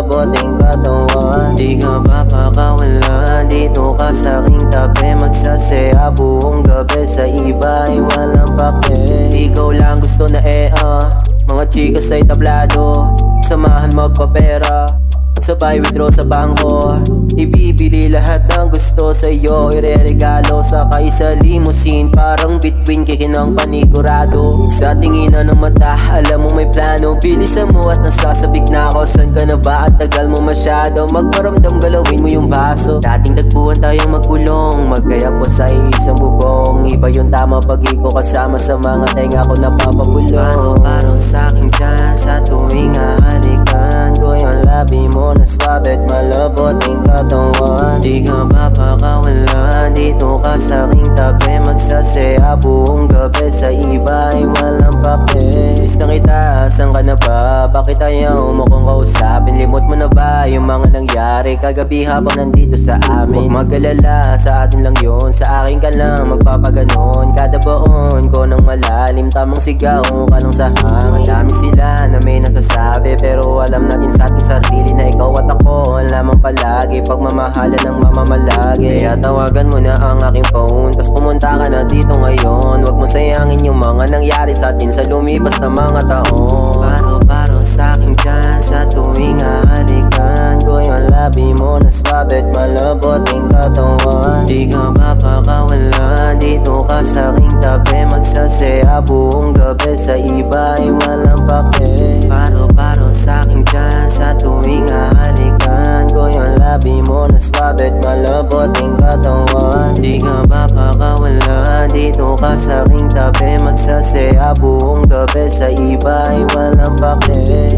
malaboting katawan. Di ka papakawalan, dito ka sa aking tabi. Magsasaya buong gabi, sa iba ay walang pake. Ikaw lang gusto na mga chikas ay tablado. Samahan magpapera, sabay withdraw sa bangko. Ibibili lahat ng gusto sa'yo, ireregalo sakay sa limousine. Parang between kikinang panigurado. Sa tinginan ng mata, alam mo may plano. Bilisan mo at nasasabik na ako. San ka na ba at tagal mo masyado? Magparamdam, galawin mo yung baso. Dating tagpuan tayong magkulong, magkaya po sa isang bubong. Iba yung tama pag ikaw kasama, sa mga tenga ko napapabulong. Paro sa akin dyan, sa tuwing hahalikan ko yung labi mo na swabe at malaboting katawan. Di ka papakawalan, dito ka sa aking tabi. Magsasaya buong gabi, sa iba ay walang pake. Miss na kita, saan ka na ba? Bakit ayaw mo kong kausapin? Limot mo na ba yung mga nangyari kagabi habang nandito sa amin? Huwag mag-alala, sa atin lang yun. Sa akin ka lang magpapaganon. Kada baon ko ng malalim, tamang sigaw ka lang sa hangin. Madami sila na may nasasabi, pero alam natin sa ating sarili na ikaw at ako ang lamang palagi. Pagmamahalan ng mamamalagi. Kaya tawagan mo na ang aking phone, tas pumunta ka na dito ngayon. Huwag mo sayangin yung mga nangyari sa atin sa lumipas na mga taon. Paro sa akin dyan, sa tuwing hahalikan ko yung labi mo na swabe at malaboting katawan. Di ka papakawalan, dito ka sa aking tabi. Magsasaya buong gabi, sa iba ay walang pake. Paro sa akin dyan, sa tuwing hahalikan ko yung labi mo na swabe at malaboting katawan. Di ka papakawalan, dito ka sa aking tabi. Magsasaya buong gabi, sa iba ay walang pake.